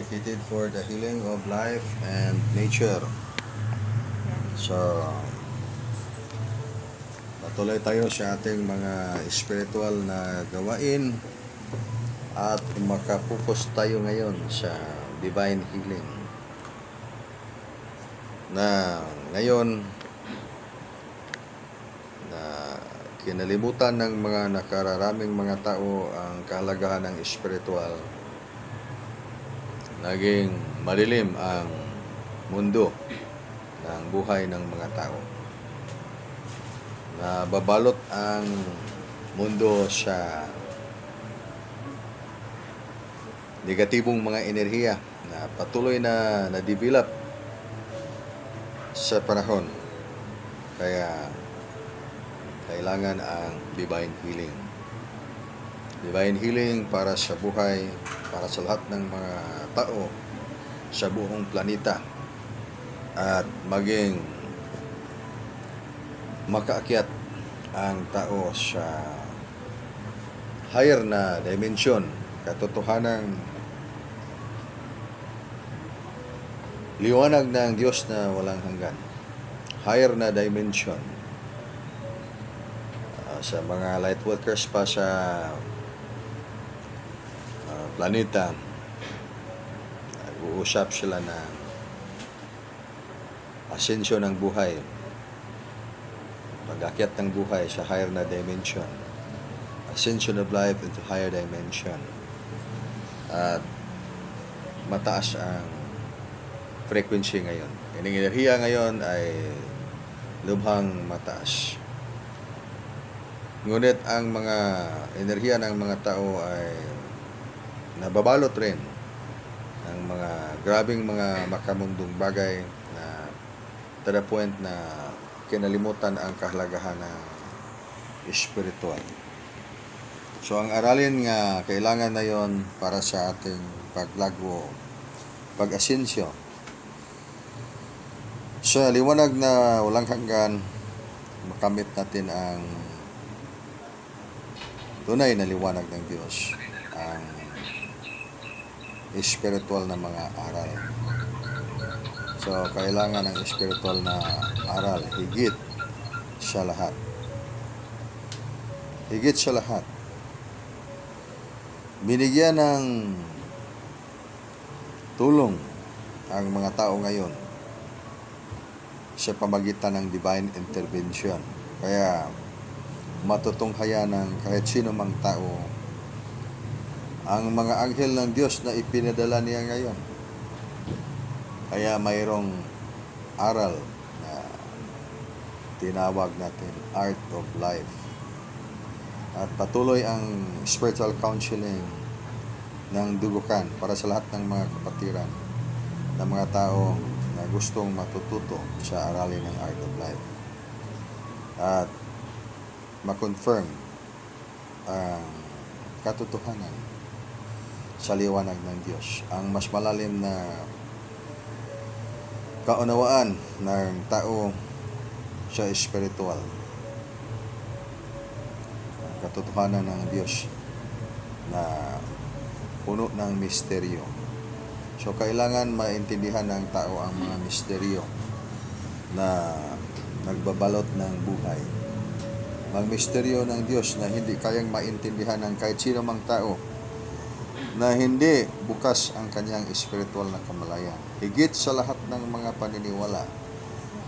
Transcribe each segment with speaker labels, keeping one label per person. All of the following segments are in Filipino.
Speaker 1: dedicated for the healing of life and nature. So, patuloy tayo sa ating mga spiritual na gawain at makapokus tayo ngayon sa divine healing. Na ngayon, na kinalimutan ng mga nakararaming mga tao ang kahalagahan ng spiritual. Naging madilim ang mundo ng buhay ng mga tao. Nababalot ang mundo sa negatibong mga enerhiya na patuloy na na-develop sa panahon. Kaya kailangan ang divine healing. Divine healing para sa buhay, para sa lahat ng mga tao sa buong planeta at maging makaakyat ang tao sa higher na dimension, katotohanang liwanag ng Diyos na walang hanggan, higher na dimension. Sa mga light workers pa sa planeta, nag-uusap sila na asensyon ng buhay, pag-akyat ng buhay sa higher na dimension, ascension of life into higher dimension, at mataas ang frequency ngayon. Ang enerhiya ngayon ay lubhang mataas. Ngunit ang mga enerhiya ng mga tao ay nababalot rin ng mga grabing mga makamundong bagay na to the point na kinalimutan ang kahalagahan ng spiritual. So ang aralin nga kailangan na yon para sa ating paglago, pag-asensyo sa liwanag na walang hanggan, makamit natin ang tunay na liwanag ng Diyos, ang spiritual na mga aral. So, kailangan ng spiritual na aral higit sa lahat. Higit sa lahat. Binigyan ng tulong ang mga tao ngayon sa pamagitan ng divine intervention. Kaya, matutunghayan ng kahit sino mang tao ang mga anghel ng Diyos na ipinadala niya ngayon. Kaya mayroong aral na tinawag natin Art of Life. At patuloy ang spiritual counseling ng dugukan para sa lahat ng mga kapatiran ng mga tao na gustong matututo sa aralin ng Art of Life. At ma-confirm ang katotohanan sa liwanag ng Diyos, ang mas malalim na kaunawaan ng tao sa spiritual, ang katotohanan ng Diyos na puno ng misteryo. So kailangan maintindihan ng tao ang mga misteryo na nagbabalot ng buhay, ang misteryo ng Diyos na hindi kayang maintindihan ng kahit sino mang tao na hindi bukas ang kanyang spiritual na kamalayan. Higit sa lahat ng mga paniniwala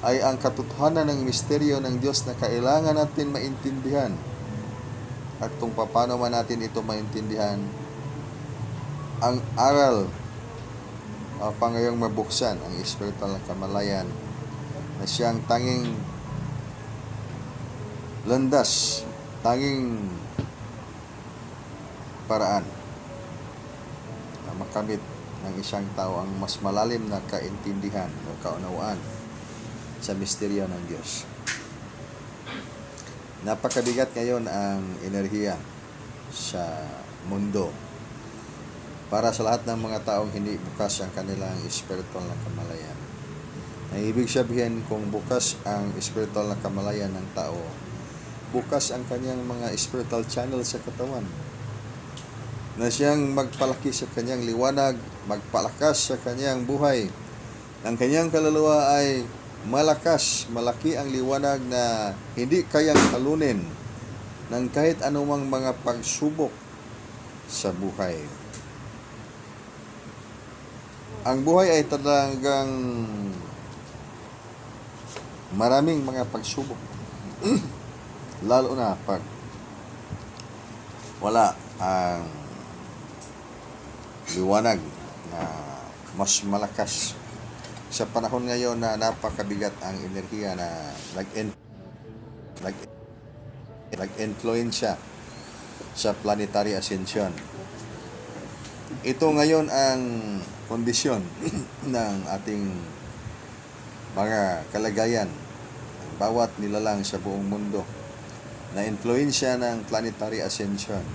Speaker 1: ay ang katotohanan ng misteryo ng Diyos na kailangan natin maintindihan. At kung paano man natin ito maintindihan, ang aral upang ngayong mabuksan ang spiritual na kamalayan na siyang tanging landas, tanging paraan na makamit ng isang tao ang mas malalim na kaintindihan o kaunawaan sa misteryo ng Diyos. Napakabigat ngayon ang enerhiya sa mundo para sa lahat ng mga taong hindi bukas ang kanilang spiritual na kamalayan. Ang ibig sabihin, kung bukas ang spiritual na kamalayan ng tao, bukas ang kanyang mga spiritual channel sa katawan. na siyang magpalaki sa kanyang liwanag, magpalakas sa kanyang buhay. Ang kanyang kaluluwa ay malakas, malaki ang liwanag na hindi kayang talunin ng kahit anumang mga pagsubok sa buhay. Ang buhay ay talagang maraming mga pagsubok. Lalo na pag wala ang liwanag na mas malakas. Sa panahon ngayon na napakabigat ang enerhiya na nag-influensya sa planetary ascension. Ito ngayon ang kondisyon ng ating mga kalagayan. Bawat nilalang sa buong mundo na influensya ng planetary ascension.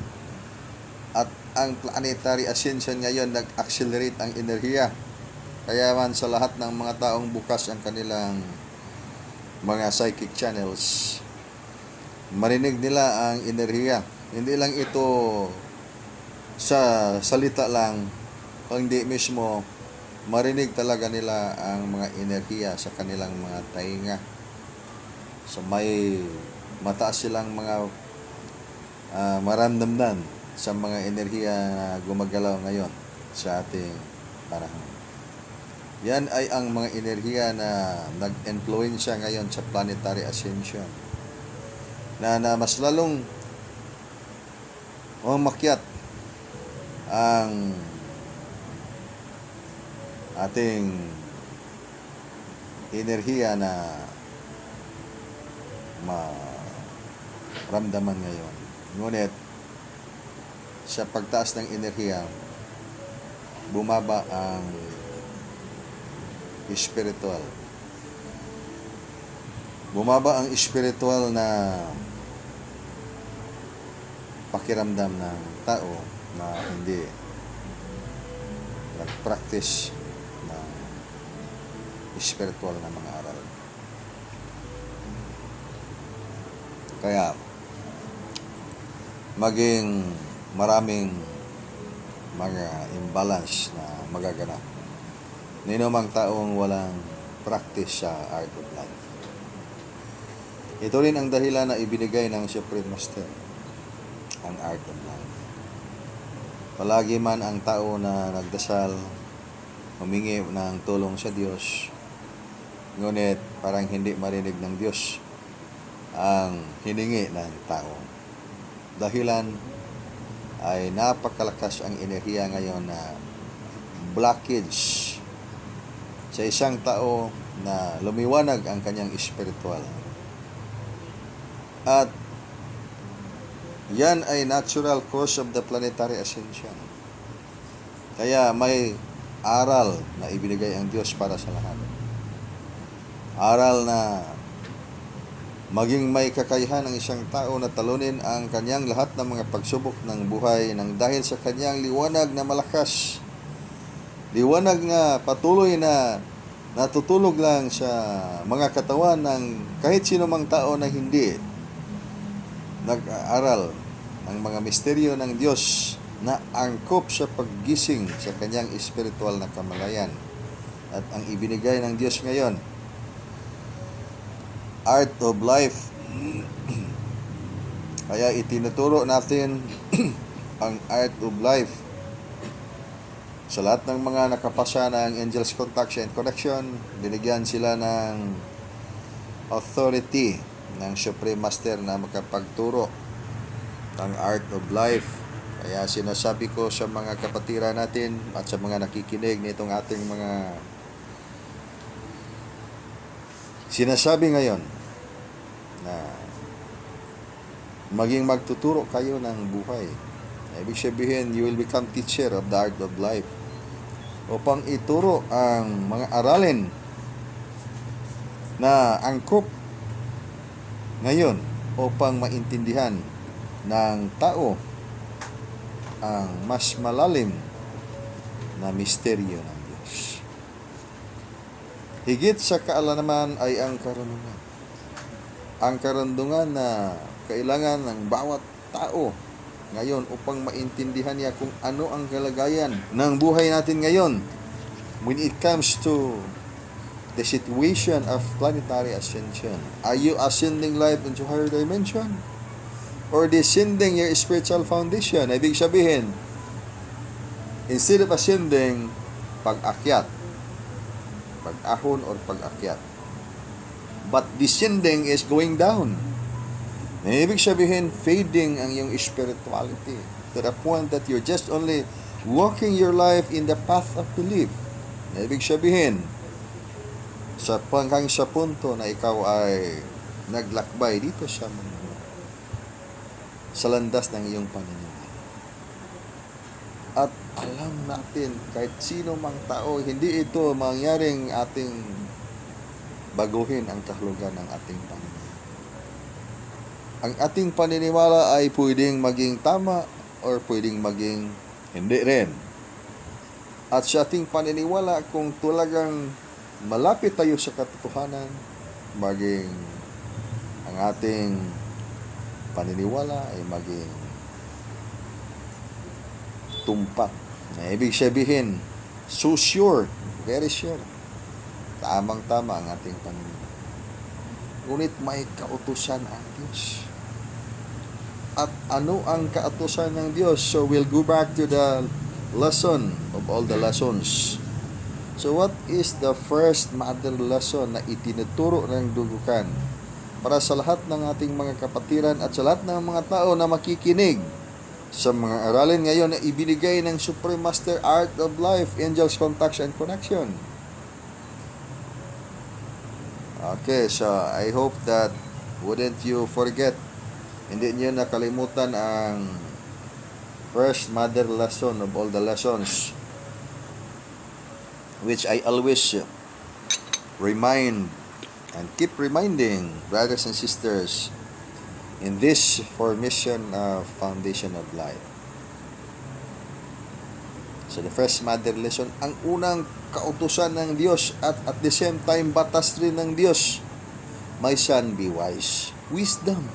Speaker 1: At ang planetary ascension ngayon nag-accelerate ang enerhiya. Kaya man sa lahat ng mga taong bukas ang kanilang mga psychic channels, marinig nila ang enerhiya. Hindi lang ito sa salita lang, kundi mismo marinig talaga nila ang mga enerhiya sa kanilang mga tainga. So may mataas silang mga maramdaman sa mga enerhiya na gumagalaw ngayon sa ating panahon. Yan ay ang mga enerhiya na nag-influensya ngayon sa planetary ascension na mas lalong umakyat ang ating enerhiya na maramdaman ngayon. Ngunit sa pagtaas ng enerhiya, bumaba ang spiritual. Bumaba ang spiritual na pakiramdam ng tao na hindi nag-practice ng spiritual na mga aral. Kaya maging maraming mga imbalance na magaganap. Ninumang taong walang practice sa art of life. Ito rin ang dahilan na ibinigay ng Supreme Master ang art of life. Palagi man ang tao na nagdasal, humingi ng tulong sa Diyos, ngunit parang hindi marinig ng Diyos ang hiningi ng tao. Dahilan ay napakalakas ang enerhiya ngayon na blockage sa isang tao na lumiwanag ang kanyang spiritual. At yan ay natural cause of the planetary ascension. Kaya may aral na ibinigay ang Diyos para sa lahat. Aral na maging may kakayahan ng isang tao na talunin ang kanyang lahat ng mga pagsubok ng buhay nang dahil sa kanyang liwanag na malakas. Liwanag na patuloy na natutulog lang sa mga katawan ng kahit sino mang tao na hindi nag-aaral ng mga misteryo ng Diyos na angkop sa paggising sa kanyang espiritual na kamalayan. At ang ibinigay ng Diyos ngayon, art of life. Kaya itinuturo natin ang art of life sa lahat ng mga nakapasa ng Angels Contact and Connection. Binigyan sila ng authority ng Supreme Master na makapagturo ng art of life. Kaya sinasabi ko sa mga kapatira natin at sa mga nakikinig nitong ating mga sinasabi ngayon na maging magtuturo kayo ng buhay. Ibig sabihin, you will become teacher of the art of life upang ituro ang mga aralin na angkop ngayon upang maintindihan ng tao ang mas malalim na misteryo ng Diyos. Higit sa kaalaman ay ang karunungan. Ang karunungan na kailangan ng bawat tao ngayon upang maintindihan niya kung ano ang kalagayan ng buhay natin ngayon when it comes to the situation of planetary ascension. Are you ascending life into higher dimension? Or descending your spiritual foundation? Ibig sabihin, instead of ascending, pag-akyat. Pag-ahon or pag-akyat. But descending is going down. Ibig sabihin, fading ang iyong spirituality to the point that you're just only walking your life in the path of belief. Ibig sabihin, sa punto na ikaw ay naglakbay dito sa landas ng iyong paniniwala. At alam natin, kahit sino mang tao, hindi ito mangyaring ating baguhin ang kahulugan ng ating paniniwala. Ang ating paniniwala ay pwedeng maging tama or pwedeng maging hindi rin. At sa ating paniniwala, kung talagang malapit tayo sa katotohanan, maging ang ating paniniwala ay maging tumpak. Na ibig sabihin, so sure, very sure, tamang-tama ang ating paniniwala. Ngunit may kautusan ang Diyos. At ano ang kautusan ng Diyos? So we'll go back to the lesson of all the lessons. So what is the first mother lesson na itinuturo ng dugukan para sa lahat ng ating mga kapatiran at sa lahat ng mga tao na makikinig sa mga aralin ngayon na ibinigay ng Supreme Master Art of Life, Angels, Contacts, and Connection? Okay, so I hope that wouldn't you forget, hindi niyo nakalimutan ang first mother lesson of all the lessons, which I always remind and keep reminding brothers and sisters in this formation of foundation of life. So the first mother lesson, ang unang kautusan ng Diyos at the same time batas rin ng Diyos, my son, be wise. Wisdom.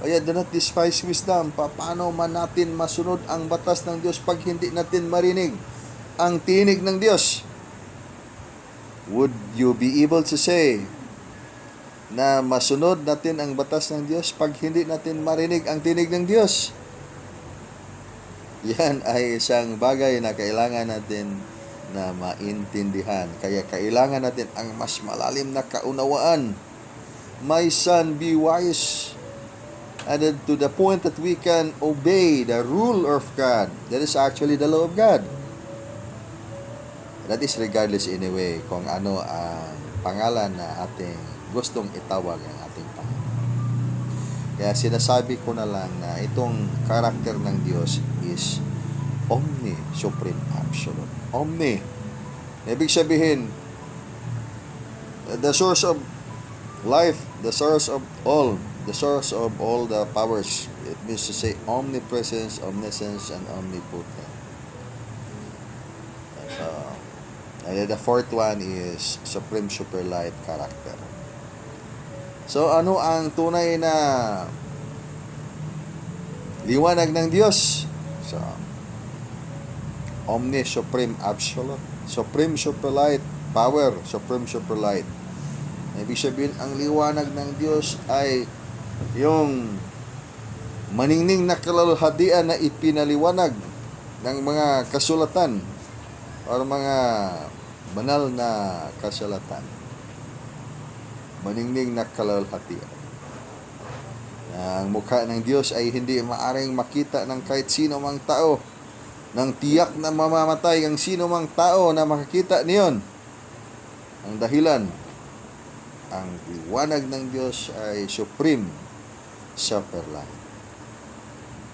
Speaker 1: Kaya do not despise wisdom. Paano man natin masunod ang batas ng Diyos pag hindi natin marinig ang tinig ng Diyos? Would you be able to say na masunod natin ang batas ng Diyos pag hindi natin marinig ang tinig ng Diyos? Yan ay isang bagay na kailangan natin na maintindihan. Kaya kailangan natin ang mas malalim na kaunawaan. My son, be wise. And then to the point that we can obey the rule of God. That is actually the law of God. That is regardless anyway kung ano ang pangalan na ating gustong itawag ang ating Panginoon. Kaya sinasabi ko na lang na itong karakter ng Diyos is Omni, Supreme Absolute. Omni. Ibig sabihin, the source of life, the source of all the powers. It means to say omnipresence, omniscience, and omnipotent. And the fourth one is Supreme Super Light character. So, ano ang tunay na liwanag ng Diyos? So, Omni, Supreme Absolute, Supreme Super Light Power, Supreme Super Light. Ibig sabihin, ang liwanag ng Diyos ay yung maningning na kalalhadian na ipinaliwanag ng mga kasulatan o mga banal na kasulatan. Maningning na kalalhatian. Ang mukha ng Diyos ay hindi maaring makita ng kahit sino mang tao. Nang tiyak na mamamatay ang sino mang tao na makakita niyon. Ang dahilan, ang liwanag ng Diyos ay supreme super light.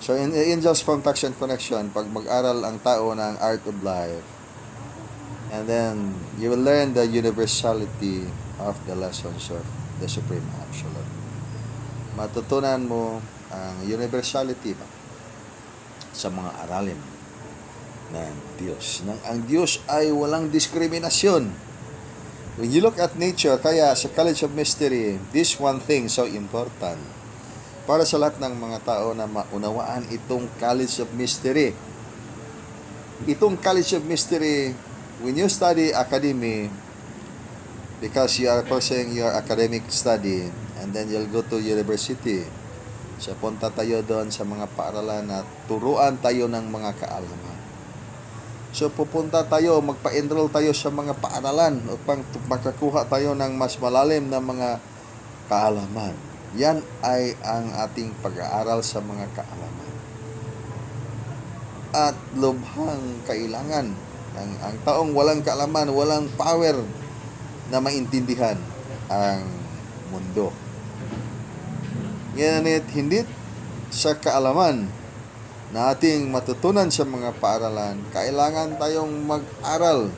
Speaker 1: So in Angels, Contacts, and Connection, pag mag-aral ang tao ng Art of Life, and then you will learn the universality of the lessons of the Supreme Absolute. Matutunan mo ang universality sa mga aralin ng Diyos. Ang Diyos ay walang diskriminasyon. When you look at nature, kaya sa College of Mystery, this one thing so important. para sa lahat ng mga tao na maunawaan itong College of Mystery. Itong College of Mystery, when you study academy, because you are pursuing your academic study, and then you'll go to university, so punta tayo doon sa mga paaralan at turuan tayo ng mga kaalaman. So pupunta tayo, magpa-enroll tayo sa mga paaralan upang makakuha tayo ng mas malalim na mga kaalaman. Yan ay ang ating pag-aaral sa mga kaalaman. At lubhang kailangan ng ang taong walang kaalaman, walang power na maintindihan ang mundo. Ngunit hindi sa kaalaman na ating matutunan sa mga paaralan, kailangan tayong mag-aral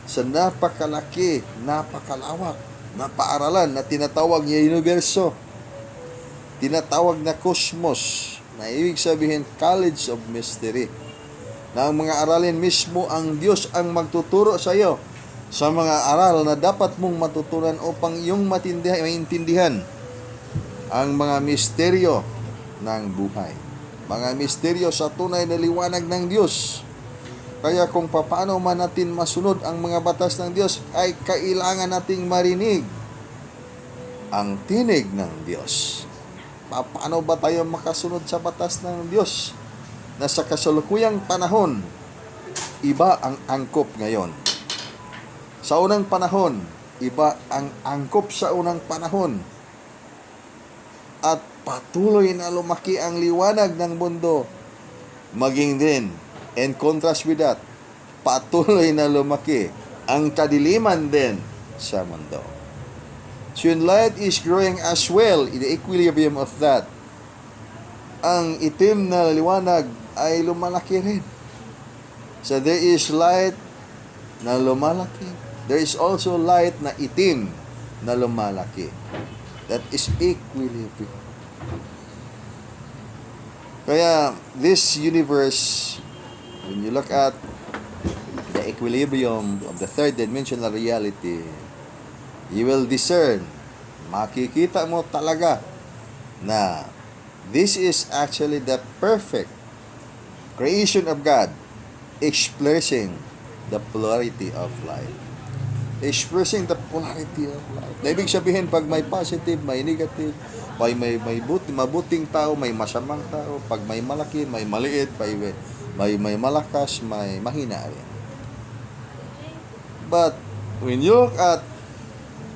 Speaker 1: sa napakalaki, napakalawak na paaralan na tinatawag niya universo, tinatawag na cosmos, na ibig sabihin College of Mystery, na ang mga aralin mismo ang Diyos ang magtuturo sa iyo sa mga aral na dapat mong matutunan upang iyong maintindihan ang mga misteryo ng buhay, mga misteryo sa tunay na liwanag ng Diyos. Kaya kung paano man natin masunod ang mga batas ng Diyos, ay kailangan nating marinig ang tinig ng Diyos. Paano ba tayo makasunod sa batas ng Diyos na sa kasalukuyang panahon, iba ang angkop ngayon? Sa unang panahon, iba ang angkop sa unang panahon. At patuloy na lumaki ang liwanag ng mundo. Maging din, in contrast with that, patuloy na lumaki ang kadiliman din sa mundo. So when light is growing as well, in the equilibrium of that, ang itim na liwanag ay lumalaki rin. So there is light na lumalaki. There is also light na itim na lumalaki. That is equilibrium. Kaya this universe, when you look at the equilibrium of the third dimensional reality, you will discern, makikita mo talaga na this is actually the perfect creation of God, expressing the polarity of life. Expressing the polarity of life. Na ibig sabihin, pag may positive, may negative, may mabuting tao, may masamang tao, pag may malaki, may maliit, may malakas, may mahina rin. But when you look at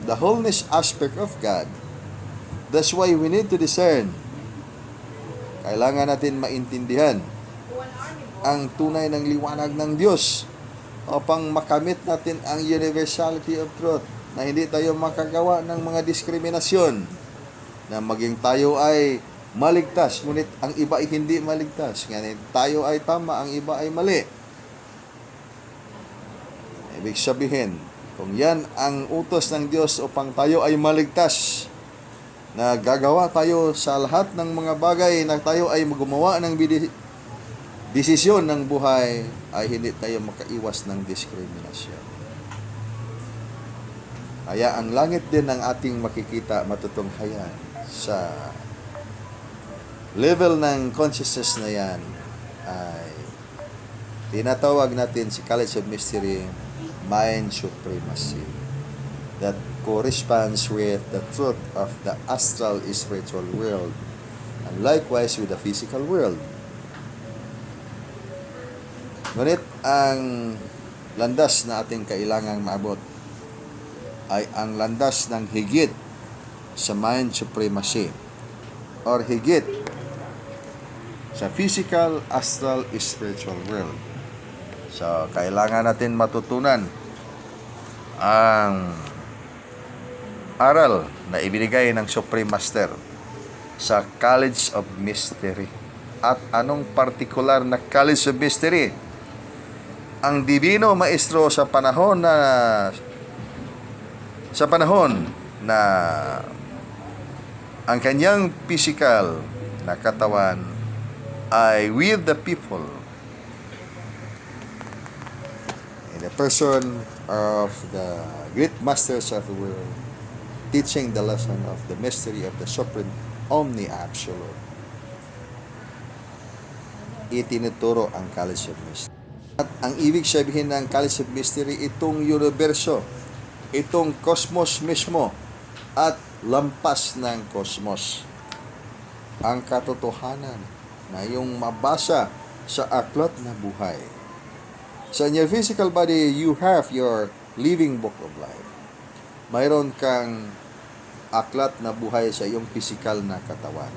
Speaker 1: the wholeness aspect of God, that's why we need to discern. Kailangan natin maintindihan ang tunay ng liwanag ng Diyos upang makamit natin ang universality of truth, na hindi tayo makagawa ng mga diskriminasyon, na maging tayo ay maligtas, ngunit ang iba ay hindi maligtas. Ngunit tayo ay tama, ang iba ay mali. Ibig sabihin, kung yan ang utos ng Diyos upang tayo ay maligtas, na gagawa tayo sa lahat ng mga bagay na tayo ay gumawa ng desisyon ng buhay, ay hindi tayo makaiwas ng diskriminasyon. Kaya ang langit din ang ating makikita, matutunghayan sa level ng consciousness na yan, ay tinatawag natin si College of Mystery mind supremacy, that corresponds with the truth of the astral spiritual world, and likewise with the physical world. Ngunit ang landas na ating kailangang maabot ay ang landas ng higit sa mind supremacy, or higit sa physical, astral, spiritual world. So, kailangan natin matutunan ang aral na ibinigay ng Supreme Master sa College of Mystery. At anong partikular na College of Mystery? Ang Divino Maestro sa panahon na ang kanyang physical na katawan ay with the people, in the person of the great masters of the world, teaching the lesson of the mystery of the supreme omni-absolute. Itinuturo ang College of Mystery. At ang ibig sabihin ng College of Mystery, itong universo, itong cosmos mismo, at lampas ng cosmos. Ang katotohanan na iyong mabasa sa aklat na buhay. So in your physical body, you have your living book of life. Mayroon kang aklat na buhay sa iyong physical na katawan.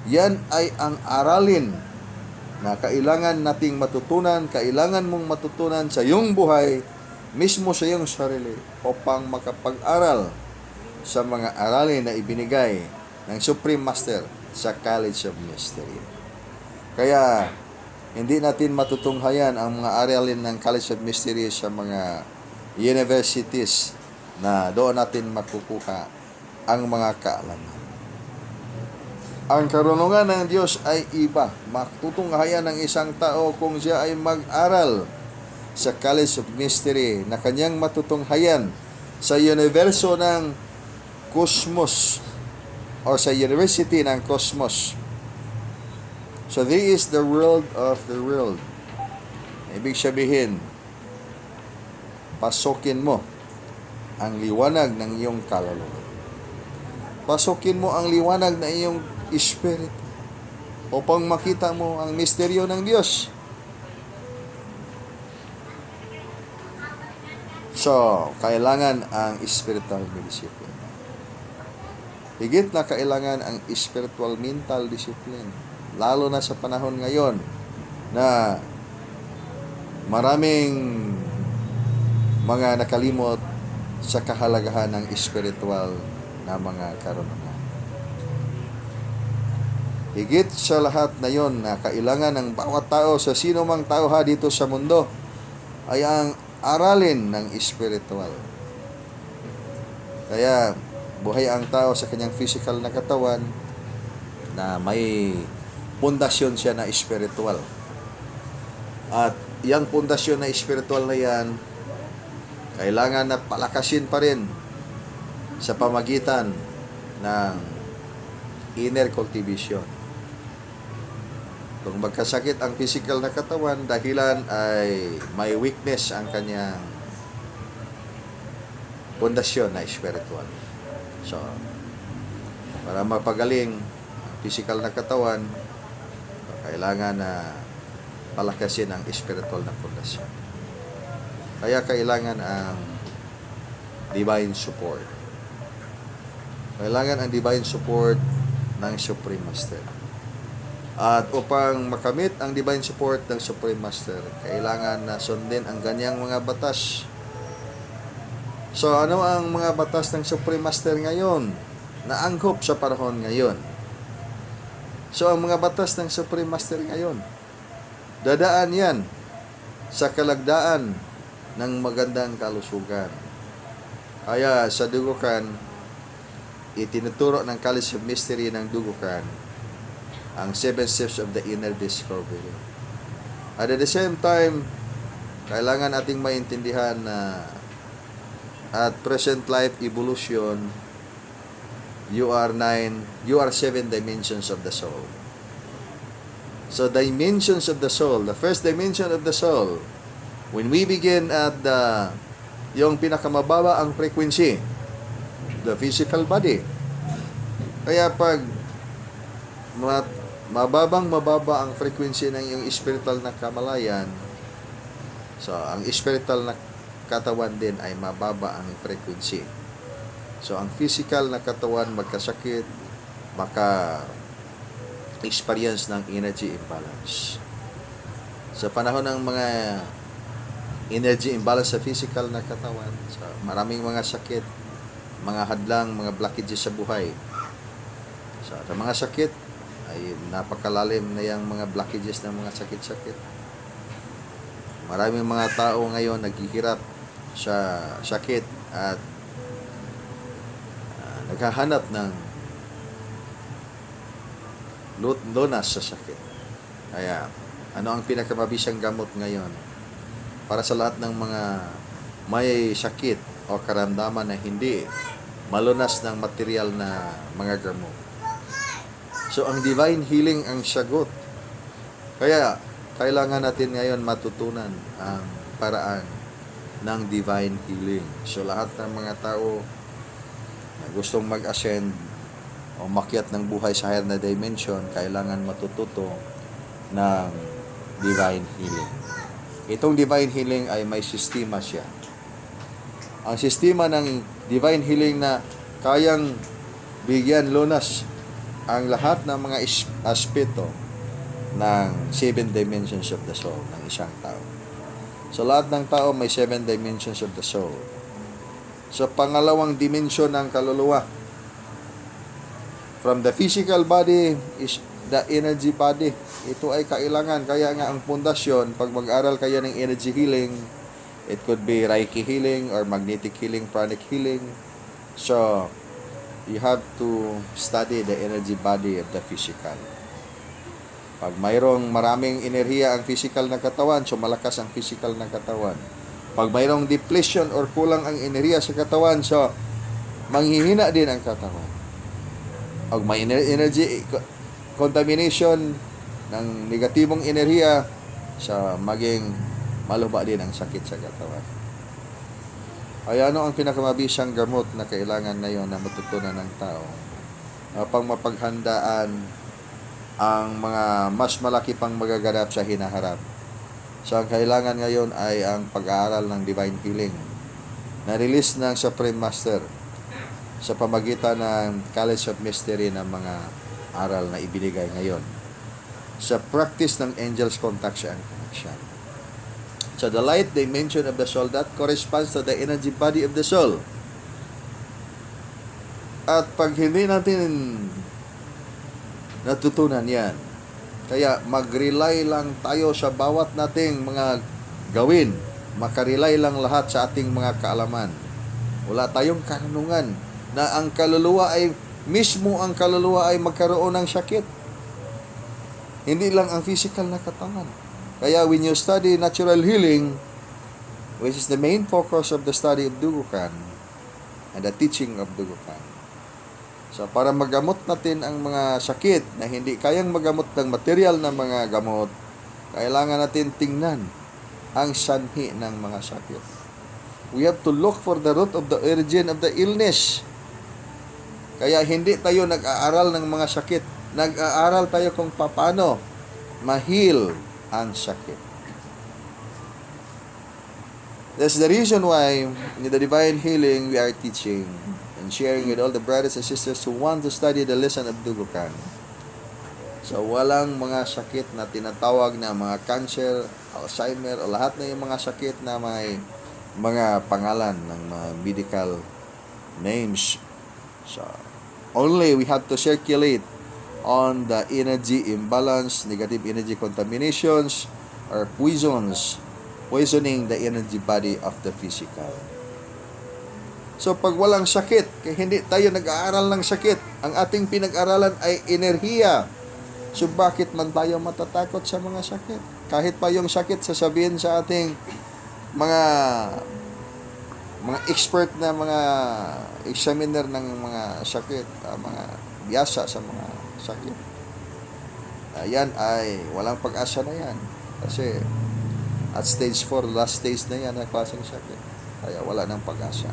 Speaker 1: Yan ay ang aralin na kailangan nating matutunan, kailangan mong matutunan sa iyong buhay, mismo sa iyong sarili, upang makapag-aral sa mga aralin na ibinigay ng Supreme Master sa College of Mystery. Kaya, hindi natin matutunghayan ang mga aralin ng College of Mystery sa mga universities na doon natin makukuha ang mga kaalaman. Ang karunungan ng Diyos ay iba. Matutunghayan ng isang tao kung siya ay mag-aral sa College of Mystery na kanyang matutunghayan sa universo ng cosmos o sa university ng cosmos. So this is the world of the world. Ibig sabihin, pasukin mo ang liwanag ng iyong kaluluwa. Pasukin mo ang liwanag ng iyong espiritu upang makita mo ang misteryo ng Diyos. So, kailangan ang spiritual discipline. Higit na kailangan ang spiritual mental discipline. Lalo na sa panahon ngayon na maraming mga nakalimot sa kahalagahan ng spiritual na mga karunungan. Higit sa lahat na yon na kailangan ng bawat tao sa sino mang tao dito sa mundo ay ang aralin ng spiritual. Kaya buhay ang tao sa kanyang physical na katawan na may pundasyon siya na spiritual. At yung pundasyon na spiritual na yan, kailangan na palakasin pa rin sa pamagitan ng inner cultivation. Kung magkasakit ang physical na katawan, dahilan ay may weakness ang kanyang pundasyon na spiritual. So, para mapagaling ang physical na katawan, kailangan na palakasin ang spiritual na pundasyon. Kaya kailangan ang divine support. Kailangan ang divine support ng Supreme Master. At upang makamit ang divine support ng Supreme Master, kailangan na sundin ang ganyang mga batas. So, ano ang mga batas ng Supreme Master ngayon na anghop sa panahon ngayon? So, ang mga batas ng Supreme Master ngayon, dadaan yan sa kalagdaan ng magandang kalusugan. Kaya sa Dugukan, itinuturo ng College of Mystery ng Dugukan ang 7 steps of the inner discovery. At at the same time, kailangan ating maintindihan na at present life evolution, you are 7 dimensions of the soul. So dimensions of the soul, the first dimension of the soul, when we begin at yung pinakamababa ang frequency, the physical body. Kaya pag mababa ang frequency ng iyong spiritual na kamalayan, so ang spiritual na katawan din ay mababa ang frequency. So ang physical na katawan magkasakit, experience ng energy imbalance. Sa panahon ng mga energy imbalance sa physical na katawan, so maraming mga sakit, mga hadlang, mga blockages sa buhay. So sa mga sakit ay napakalalim na yung mga blockages ng mga sakit-sakit. Maraming mga tao ngayon naghihirap sa sakit at naghahanap ng lunas sa sakit. Kaya, ano ang pinakamabisang gamot ngayon para sa lahat ng mga may sakit o karamdaman na hindi malunas ng material na mga gamot? So, ang divine healing ang sagot. Kaya, kailangan natin ngayon matutunan ang paraan ng divine healing. So, lahat ng mga tao na gustong mag-ascend o makyat ng buhay sa higher na dimension, kailangan matututo ng divine healing. Itong divine healing ay may sistema siya. Ang sistema ng divine healing na kayang bigyan lunas ang lahat ng mga aspeto ng 7 dimensions of the soul ng isang tao. So, lahat ng tao may 7 dimensions of the soul. So, pangalawang dimension ng kaluluwa. From the physical body is the energy body. Ito ay kailangan. Kaya nga ang pundasyon, pag mag-aral kayo ng energy healing, it could be Reiki healing or magnetic healing, pranic healing. So, you have to study the energy body of the physical. Pag mayroong maraming enerhiya ang physical na katawan, so malakas ang physical na katawan. Pag mayroong depletion or kulang ang enerhiya sa katawan, so manghihina din ang katawan. Pag may energy contamination ng negatibong enerhiya, so maging maluba din ang sakit sa katawan. Ay ano ang pinakamabisang gamot na kailangan ngayon na matutunan ng tao upang mapaghandaan ang mga mas malaki pang magaganap sa hinaharap. So, ang kailangan ngayon ay ang pag-aaral ng divine healing na release ng Supreme Master sa pamagitan ng College of Mystery ng mga aral na ibinigay ngayon sa practice ng angels contact and connection. So, the light dimension of the soul, that corresponds to the energy body of the soul. At pag hindi natin natutunan yan, kaya mag-rely lang tayo sa bawat nating mga gawin. Makarely lang lahat sa ating mga kaalaman. Wala tayong karunungan na ang kaluluwa ay, mismo ang kaluluwa ay magkaroon ng sakit. Hindi lang ang physical na katawan. Kaya when you study natural healing, which is the main focus of the study of Dogokan and the teaching of Dogokan, so, para magamot natin ang mga sakit na hindi kayang magamot ng material na mga gamot, kailangan natin tingnan ang sanhi ng mga sakit. We have to look for the root of the origin of the illness. Kaya hindi tayo nag-aaral ng mga sakit. Nag-aaral tayo kung paano ma-heal ang sakit. That's the reason why in the divine healing we are teaching and sharing with all the brothers and sisters who want to study the lesson of Dogokan. So, walang mga sakit na tinatawag na mga cancer, Alzheimer, o lahat na yung mga sakit na may mga pangalan ng mga medical names. So, only we have to circulate on the energy imbalance, negative energy contaminations, or poisoning the energy body of the physical. So, pag walang sakit, kaya hindi tayo nag-aaral ng sakit, ang ating pinag-aralan ay enerhiya. So, bakit man tayo matatakot sa mga sakit? Kahit pa yung sakit, sasabihin sa ating mga expert na mga examiner ng mga sakit, mga biyasa sa mga sakit. Yan ay walang pag-asa na yan. Kasi at stage 4, last stage na yan, na klaseng sakit. Kaya wala nang pag-asa.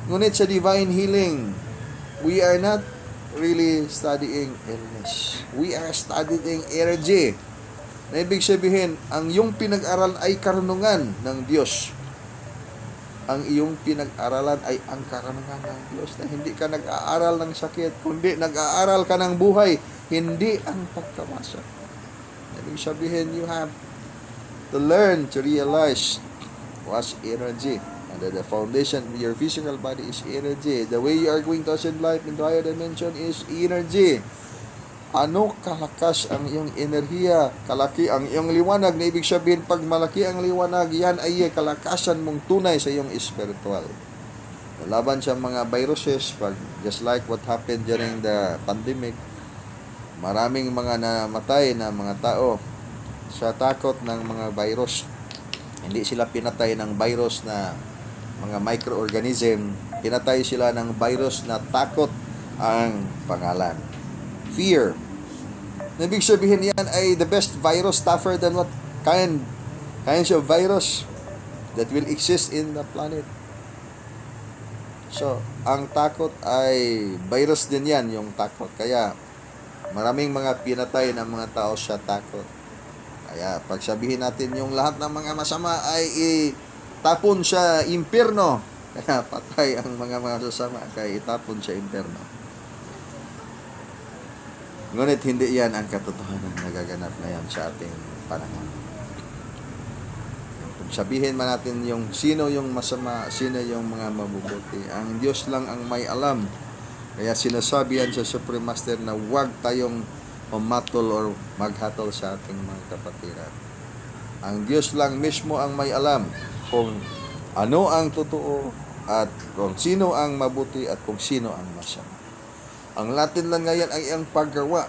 Speaker 1: Ngunit sa divine healing, we are not really studying illness. We are studying energy. Na ibig sabihin, ang iyong pinag-aral ay karunungan ng Diyos. Ang iyong pinag-aralan ay ang karunungan ng Diyos, na hindi ka nag-aaral ng sakit, kundi nag-aaral ka ng buhay, hindi ang pagkamasa. Ibig sabihin, you have to learn to realize what's energy. And the foundation of your physical body is energy. The way you are going to ascend life into higher dimension is energy. Ano kalakas ang iyong enerhiya, kalaki ang iyong liwanag, na ibig sabihin, pag malaki ang liwanag, yan ay kalakasan mong tunay sa iyong spiritual. Laban sa mga viruses, pag just like what happened during the pandemic, maraming mga namatay na mga tao sa takot ng mga virus. Hindi sila pinatay ng virus na mga microorganism, pinatay sila ng virus na takot ang pangalan. fear. Ibig sabihin yan ay the best virus tougher than what kinds of virus that will exist in the planet. So, ang takot ay virus din yan, yung takot. Kaya, maraming mga pinatay ng mga tao sa takot. Kaya, pag sabihin natin yung lahat ng mga masama ay itapon sa impyerno. Kaya, patay ang mga masasama, kaya itapon sa impyerno. Ngunit hindi yan ang katotohanan na gaganap na yan sa ating panahon. Kung sabihin man natin yung sino yung masama, sino yung mga mabubuti, ang Diyos lang ang may alam. Kaya sinasabi yan sa Supreme Master na huwag tayong umatol or maghatol sa ating mga kapatiran. Ang Diyos lang mismo ang may alam kung ano ang totoo at kung sino ang mabuti at kung sino ang masama. Ang natin lang ngayon ay ang paggawa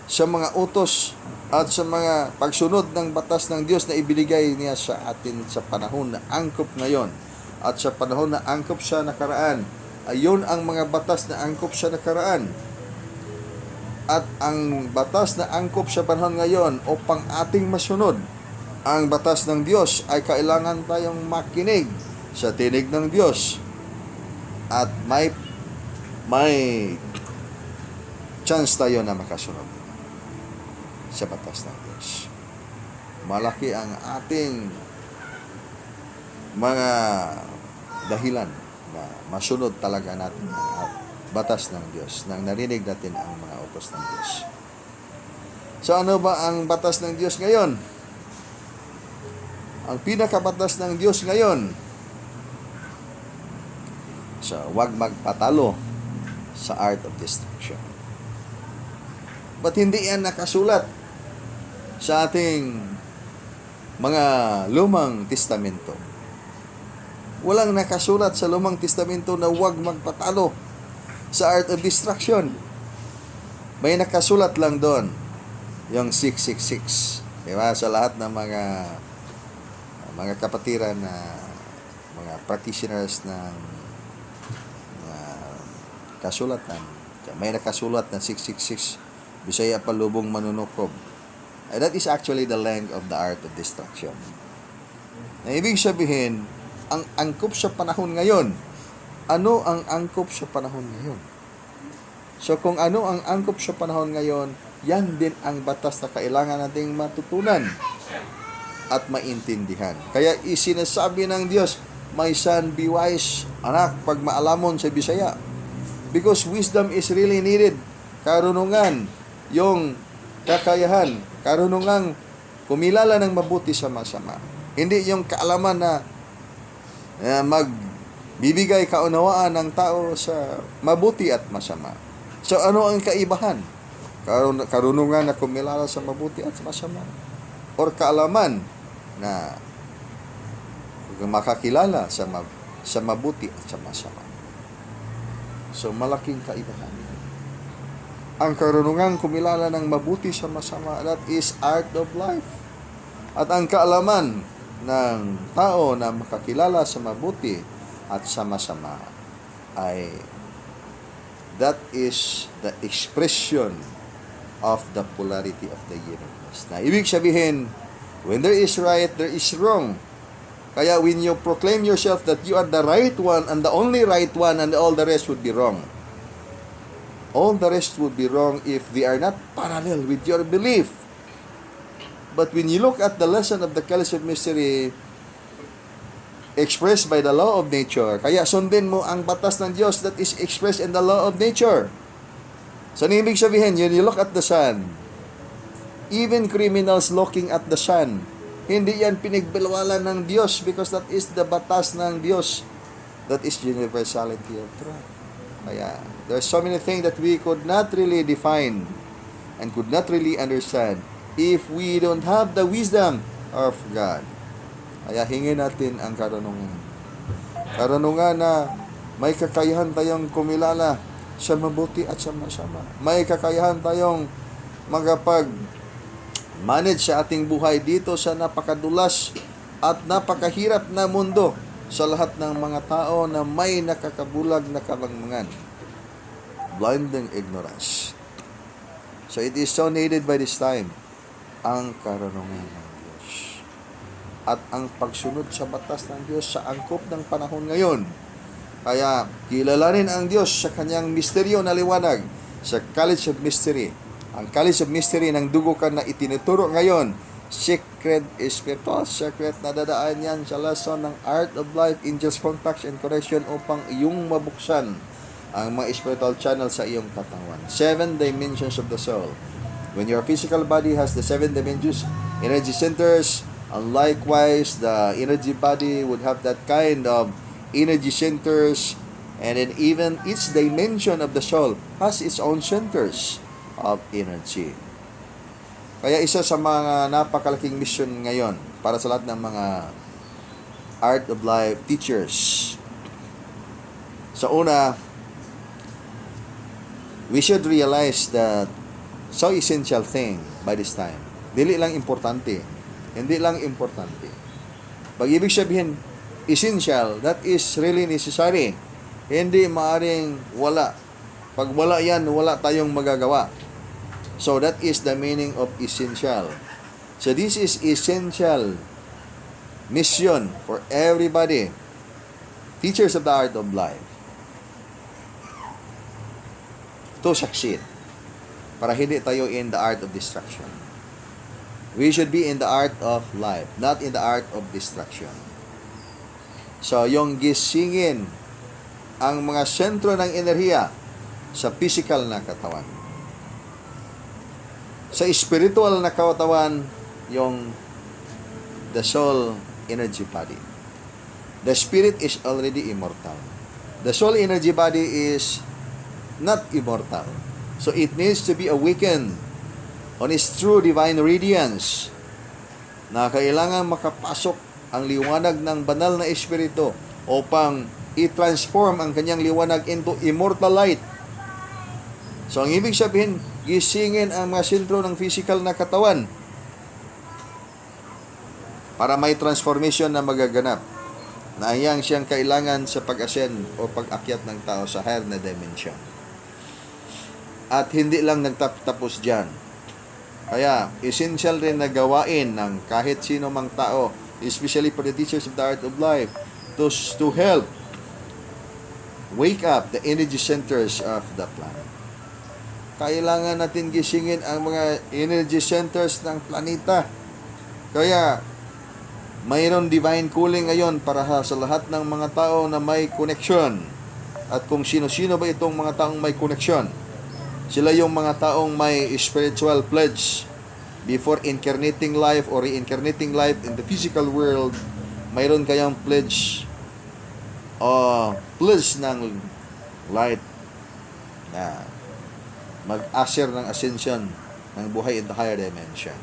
Speaker 1: sa mga utos at sa mga pagsunod ng batas ng Diyos na ibinigay niya sa atin sa panahon na angkop ngayon at sa panahon na angkop sa nakaraan. Ayon ang mga batas na angkop sa nakaraan. At ang batas na angkop sa panahon ngayon upang ating masunod ang batas ng Diyos ay kailangan tayong makinig sa tinig ng Diyos at may chance tayo na makasunod sa batas ng Diyos. Malaki ang ating mga dahilan na masunod talaga natin ang batas ng Diyos nang narinig natin ang mga utos ng Diyos. So ano ba ang batas ng Diyos ngayon? Ang pinakabatas ng Diyos ngayon, so huwag magpatalo sa art of destruction. But hindi yan nakasulat sa ating mga lumang testamento. Walang nakasulat sa lumang testamento na huwag magpatalo sa art of destruction. May nakasulat lang doon, yung 666. Diba? Sa lahat ng mga kapatiran na mga practitioners ng kasulatan. May nakasulat na 666, Bisaya Palubong Manunukob. That is actually the length of the art of destruction. Na ibig sabihin, ang angkop sa panahon ngayon. Ano ang angkop sa panahon ngayon? So kung ano ang angkop sa panahon ngayon, yan din ang batas na kailangan nating matutunan at maintindihan. Kaya isinasabi ng Diyos, my son, be wise. Anak, pag maalamon sa Bisaya. Because wisdom is really needed. Karunungan, yung kakayahan, karunungan, kumilala ng mabuti sa masama. Hindi yung kaalaman na magbibigay kaunawaan ng tao sa mabuti at masama. So ano ang kaibahan? Karunungan na kumilala sa mabuti at masama. Or kaalaman na makakilala sa mabuti at sa masama. So, malaking kaibahan. Ang karunungan kumilala ng mabuti sa masama, that is art of life. At ang kaalaman ng tao na makakilala sa mabuti at sa masama ay that is the expression of the polarity of the universe. Na ibig sabihin, when there is right, there is wrong. Kaya when you proclaim yourself that you are the right one and the only right one and all the rest would be wrong. All the rest would be wrong if they are not parallel with your belief. But when you look at the lesson of the Chalice of Mystery expressed by the law of nature, kaya sundin mo ang batas ng Diyos that is expressed in the law of nature. So, ibig sabihin, when you look at the sun, even criminals looking at the sun, hindi yan pinagbilwalan ng Diyos because that is the batas ng Diyos. That is universality of truth. Kaya, there's so many things that we could not really define and could not really understand if we don't have the wisdom of God. Kaya hingin natin ang karunungan. Karunungan na may kakayahan tayong kumilala sa mabuti at sa masama. May kakayahan tayong manage sa ating buhay dito sa napakadulas at napakahirap na mundo sa lahat ng mga tao na may nakakabulag na kalangmangan. Blinding ignorance. So it is so needed by this time, ang karunungan ng Diyos. At ang pagsunod sa batas ng Diyos sa angkop ng panahon ngayon. Kaya kilalanin ang Diyos sa kanyang misteryo na liwanag sa College of Mystery. Ang College of Mystery ng dugukan na itinuturo ngayon, secret, spiritual secret na dadaan yan sa lesson ng Art of Life, Angels, Contacts, and Connection upang iyong mabuksan ang mga spiritual channel sa iyong katawan. 7 dimensions of the soul. When your physical body has the 7 dimensions, energy centers, and likewise, the energy body would have that kind of energy centers, and then even each dimension of the soul has its own centers of energy. Kaya isa sa mga napakalaking mission ngayon para sa lahat ng mga Art of Life teachers. Sa una, we should realize that so essential thing by this time. Dili lang importante. Hindi lang importante. Pag ibig sabihin, essential, that is really necessary. Hindi maaring wala. Pag wala yan, wala tayong magagawa. So that is the meaning of essential. So this is essential mission for everybody. Teachers of the Art of Life. To succeed. Para hindi tayo in the art of destruction. We should be in the art of life, not in the art of destruction. So, yung gisingin ang mga sentro ng enerhiya sa physical na katawan. Sa spiritual na katawan, yung the soul energy body. The spirit is already immortal. The soul energy body is not immortal. So it needs to be awakened on its true divine radiance na kailangan makapasok ang liwanag ng banal na espiritu upang i-transform ang kanyang liwanag into immortal light. So ang ibig sabihin, gisingin ang mga sentro ng physical na katawan para may transformation na magaganap na iyang siyang kailangan sa pag-ascend o pag-akyat ng tao sa higher na dimension. At hindi lang nagtapos dyan. Kaya, essential rin na gawain ng kahit sino mang tao, especially for the teachers of the Art of Life, to help wake up the energy centers of the planet. Kailangan natin gisingin ang mga energy centers ng planeta. Kaya, mayroon divine calling ngayon para sa lahat ng mga tao na may connection. At kung sino-sino ba itong mga taong may connection? Sila yung mga taong may spiritual pledge before incarnating life or reincarnating life in the physical world. Mayroon kayang pledge ng light na mag-assert ng ascension ng buhay in the higher dimension.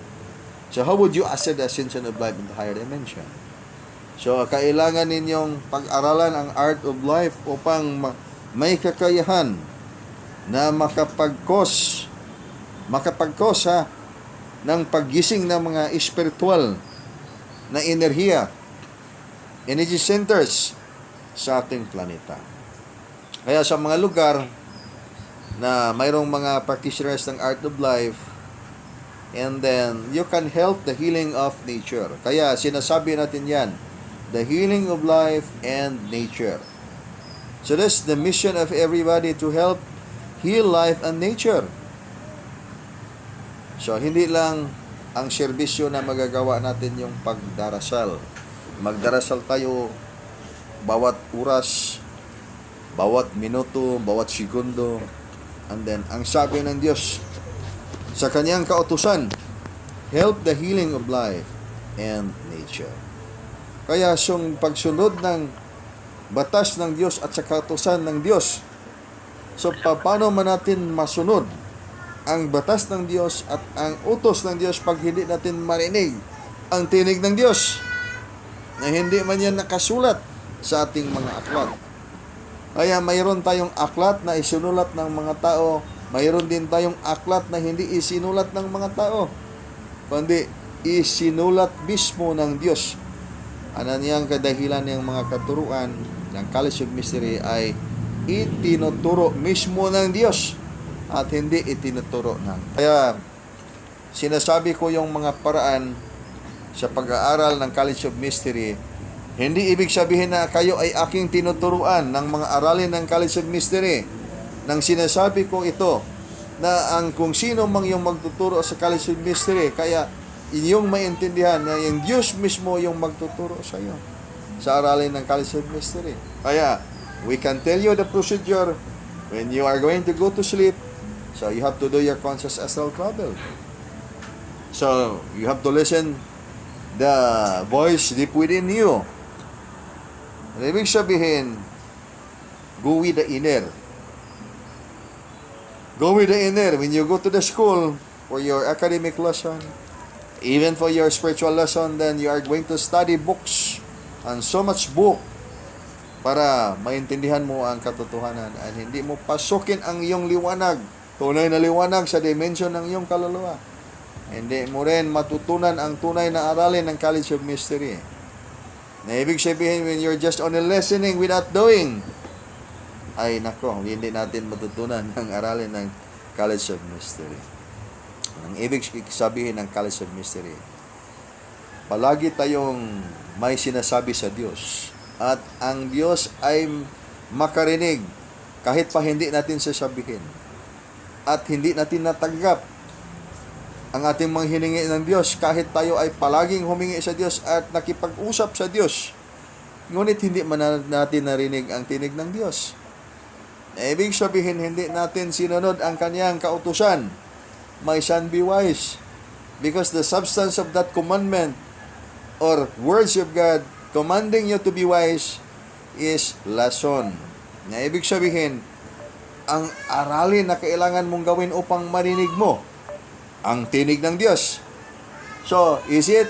Speaker 1: So how would you assert the ascension of life in the higher dimension? So kailangan ninyong pag-aralan ang Art of Life upang may kakayahan na makapag-cause ng paggising ng mga spiritual na enerhiya, energy centers sa ating planeta. Kaya sa mga lugar na mayroong mga practitioners ng Art of Life, and then you can help the healing of nature. Kaya sinasabi natin yan, the healing of life and nature. So that's the mission of everybody, to help heal life and nature. So, hindi lang ang serbisyo na magagawa natin yung pagdarasal. Magdarasal tayo bawat oras, bawat minuto, bawat segundo. And then, ang sabi ng Diyos sa kanyang kautusan, help the healing of life and nature. Kaya, yung pagsunod ng batas ng Diyos at sa kautusan ng Diyos. So, paano man natin masunod ang batas ng Diyos at ang utos ng Diyos pag hindi natin marinig ang tinig ng Diyos na hindi man yan nakasulat sa ating mga aklat. Kaya mayroon tayong aklat na isinulat ng mga tao, mayroon din tayong aklat na hindi isinulat ng mga tao, kundi isinulat mismo ng Diyos. Ano niyang kadahilan ng mga katuruan ng College of Mystery ay itinuturo mismo ng Diyos at hindi itinuturo ng. Kaya sinasabi ko yung mga paraan sa pag-aaral ng College of Mystery, hindi ibig sabihin na kayo ay aking tinuturuan ng mga aralin ng College of Mystery. Nang sinasabi ko ito, na ang kung sino mang yung magtuturo sa College of Mystery, kaya inyong maintindihan na yung Diyos mismo yung magtuturo sa iyo sa aralin ng College of Mystery. Kaya, we can tell you the procedure when you are going to go to sleep. So, you have to do your conscious astral travel. So, you have to listen the voice deep within you. Ibig sabihin, go with the inner. Go with the inner. When you go to the school for your academic lesson, even for your spiritual lesson, then you are going to study books and so much book para maintindihan mo ang katotohanan at hindi mo pasukin ang iyong liwanag, tunay na liwanag sa dimension ng iyong kaluluwa. Hindi mo rin matutunan ang tunay na aralin ng College of Mystery. Na ibig sabihin, when you're just only listening without doing, ay nako, hindi natin matutunan ang aralin ng College of Mystery. Ang ibig sabihin ng College of Mystery, palagi tayong may sinasabi sa Diyos. At ang Diyos ay makarinig kahit pa hindi natin sasabihin. At hindi natin natanggap ang ating mga hiningi ng Diyos kahit tayo ay palaging humingi sa Diyos at nakipag-usap sa Diyos. Ngunit hindi man natin narinig ang tinig ng Diyos. Ibig sabihin, hindi natin sinunod ang kanyang kautusan. My son, be wise. Because the substance of that commandment or words of God commanding you to be wise is lesson. Na ibig sabihin, ang aralin na kailangan mong gawin upang marinig mo ang tinig ng Diyos. So, is it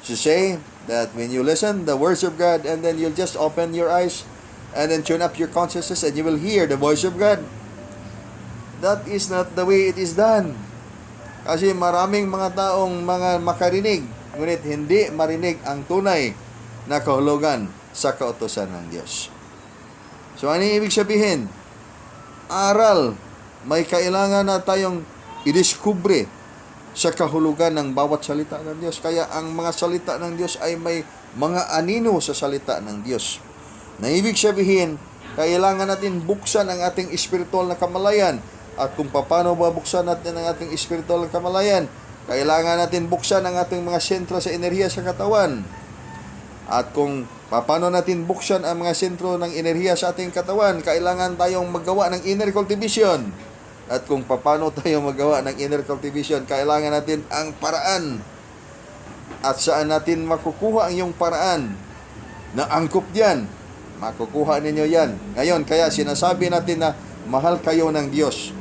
Speaker 1: to say that when you listen the words of God and then you'll just open your eyes and then tune up your consciousness and you will hear the voice of God? That is not the way it is done. Kasi maraming mga taong mga makarinig, ngunit hindi marinig ang tunay na kahulugan sa kautusan ng Diyos. So, ano ibig sabihin? Aral, may kailangan na tayong idiskubre sa kahulugan ng bawat salita ng Diyos. Kaya ang mga salita ng Diyos ay may mga anino sa salita ng Diyos. Na ibig sabihin, kailangan natin buksan ang ating espiritual na kamalayan. At kung paano babuksan natin ang ating espiritual na kamalayan, kailangan natin buksan ang ating mga sentro sa enerhiya sa katawan. At kung paano natin buksan ang mga sentro ng enerhiya sa ating katawan, kailangan tayong magawa ng inner cultivation. At kung paano tayo magawa ng inner cultivation, kailangan natin ang paraan. At saan natin makukuha ang iyong paraan na angkop diyan? Makukuha ninyo yan. Ngayon, kaya sinasabi natin na mahal kayo ng Diyos.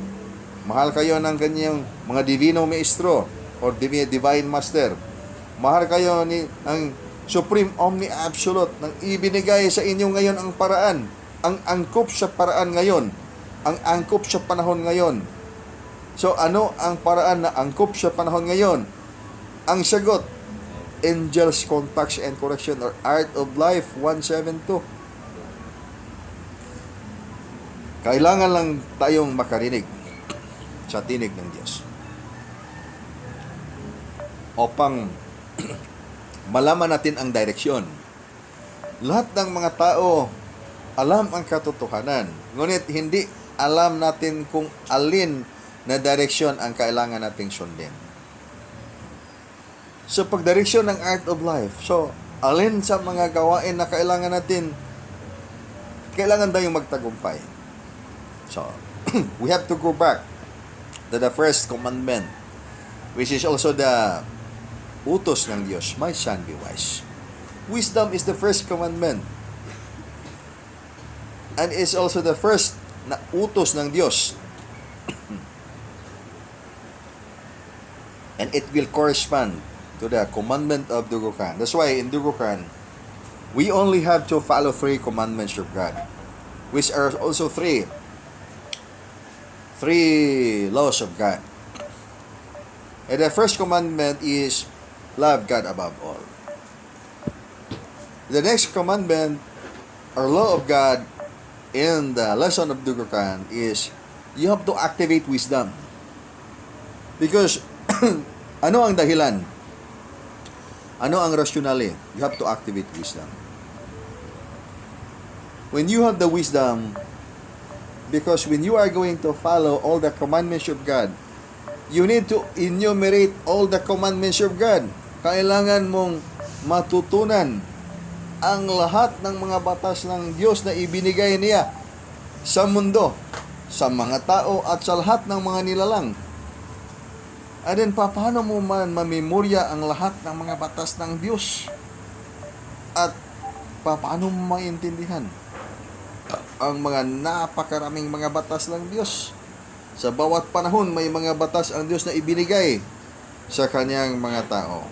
Speaker 1: Mahal kayo ng kanyang mga divino maestro or divine master. Mahal kayo ng Supreme Omni Absolute nang ibinigay sa inyo ngayon ang paraan. Ang angkop sa paraan ngayon. Ang angkop sa panahon ngayon. So, ano ang paraan na angkop sa panahon ngayon? Ang sagot, Angels, Contacts, and Correction or Art of Life 172. Kailangan lang tayong makarinig sa tinig ng Diyos. Upang malaman natin ang direksyon. Lahat ng mga tao alam ang katotohanan. Ngunit hindi alam natin kung alin na direksyon ang kailangan nating sundin. So, pagdireksyon ng Art of Life. So, alin sa mga gawain na kailangan natin, kailangan tayong magtagumpay. So, we have to go back to the first commandment, which is also the utos ng Diyos. My son, be wise. Wisdom is the first commandment. And it's also the first na utos ng Diyos. And it will correspond to the commandment of Dugo Khan. That's why in Dugo Khan, we only have to follow 3 commandments of God, which are also three laws of God. And the first commandment is love God above all. The next commandment or law of God in the lesson of Dugo Khan is you have to activate wisdom. Because, ano ang dahilan? Ano ang rationale? You have to activate wisdom. When you have the wisdom, because when you are going to follow all the commandments of God, you need to enumerate all the commandments of God. Kailangan mong matutunan ang lahat ng mga batas ng Diyos na ibinigay niya sa mundo, sa mga tao at sa lahat ng mga nilalang. And then, paano mo man mamemorya ang lahat ng mga batas ng Diyos? At paano mo maintindihan ang mga napakaraming mga batas ng Diyos? Sa bawat panahon, may mga batas ang Diyos na ibinigay sa kanyang mga tao.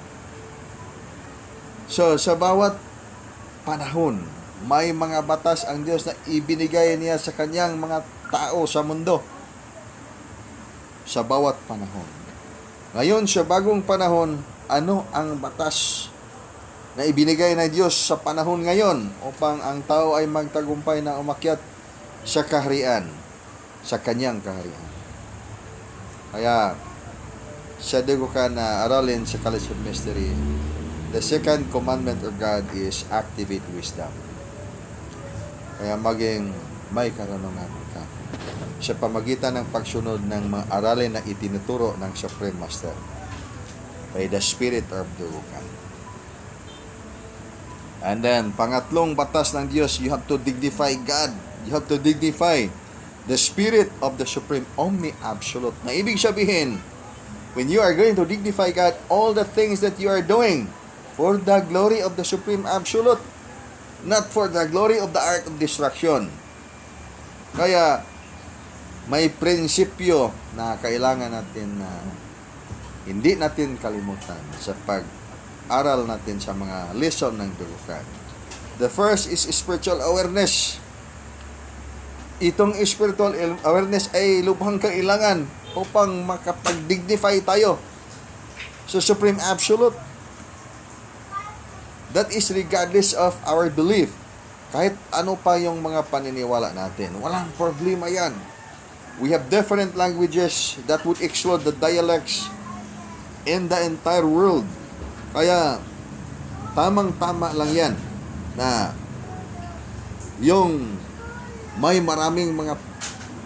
Speaker 1: So, sa bawat panahon, may mga batas ang Diyos na ibinigay niya sa kanyang mga tao sa mundo. Sa bawat panahon. Ngayon, sa bagong panahon, ano ang batas na ibinigay ng Diyos sa panahon ngayon upang ang tao ay magtagumpay na umakyat sa kaharian, sa kanyang kaharian? Kaya, sa dugukan na aralin sa College of Mystery, the second commandment of God is activate wisdom. Kaya maging may karunungan ka sa pamagitan ng pagsunod ng mga aralin na itinuturo ng Supreme Master by the Spirit of Dugukan. And then, pangatlong batas ng Diyos, you have to dignify God. You have to dignify the Spirit of the Supreme Omni-Absolute. Na ibig sabihin, when you are going to dignify God, all the things that you are doing for the glory of the Supreme Absolute, not for the glory of the art of destruction. Kaya, may prinsipyo na kailangan natin na hindi natin kalimutan sa pag-aral natin sa mga lesson ng Dugukan. The first is spiritual awareness. Itong spiritual awareness ay lubhang kailangan upang makapag-dignify tayo sa Supreme Absolute. That is regardless of our belief. Kahit ano pa yung mga paniniwala natin, walang problema yan. We have different languages that would exclude the dialects in the entire world. Kaya, tamang-tama lang yan na yung may maraming mga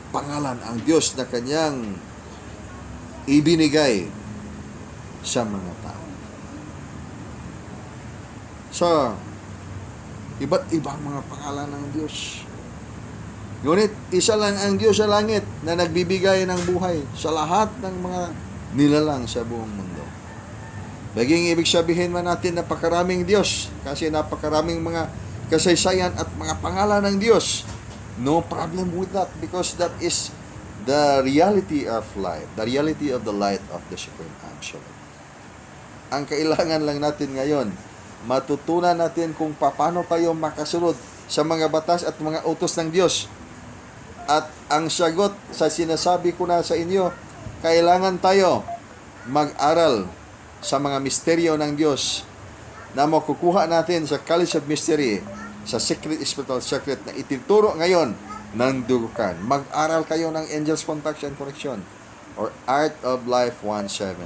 Speaker 1: pangalan ang Diyos na kanyang ibinigay sa mga tao. So, iba't ibang mga pangalan ng Diyos. Ngunit, isa lang ang Diyos sa langit na nagbibigay ng buhay sa lahat ng mga nilalang sa buong mundo. Baging ibig sabihin man natin napakaraming Diyos kasi napakaraming mga kasaysayan at mga pangalan ng Diyos. No problem with that because that is the reality of life, the reality of the light of the Supreme Absolute. Ang kailangan lang natin ngayon, matutunan natin kung paano tayo makasunod sa mga batas at mga utos ng Diyos. At ang sagot sa sinasabi ko na sa inyo, kailangan tayo mag-aral sa mga misteryo ng Diyos na makukuha natin sa College of Mystery, sa Secret Spiritual Secret na ituturo ngayon ng Dugukan. Mag-aral kayo ng Angels Contact and Connection or Art of Life 172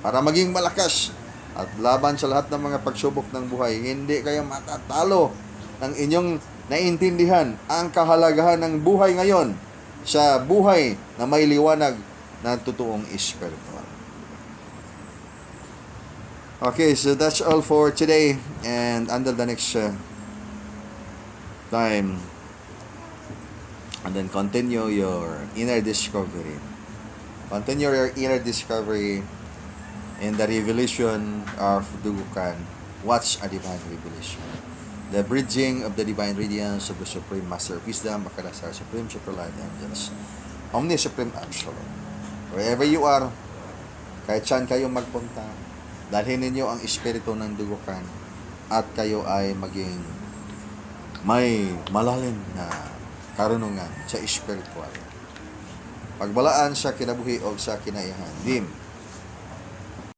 Speaker 1: para maging malakas at laban sa lahat ng mga pagsubok ng buhay. Hindi kayo matatalo ng inyong naintindihan ang kahalagahan ng buhay ngayon sa buhay na may liwanag na totoong spiritual. Okay, so that's all for today and until the next time, and then continue your inner discovery. Continue your inner discovery in the revelation of Dugukan. Watch a divine revelation. The bridging of the divine radiance of the Supreme Master of Wisdom, Makadasar Supreme Superlight Angels, Omni Supreme Absolute. Wherever you are, kahit saan kayo magpunta, dalhin ninyo ang espiritu ng Dugukan at kayo ay maging may malalim na karunungan sa espiritual. Pagbalaan sa kinabuhi o sa kinaiyahan. Dim.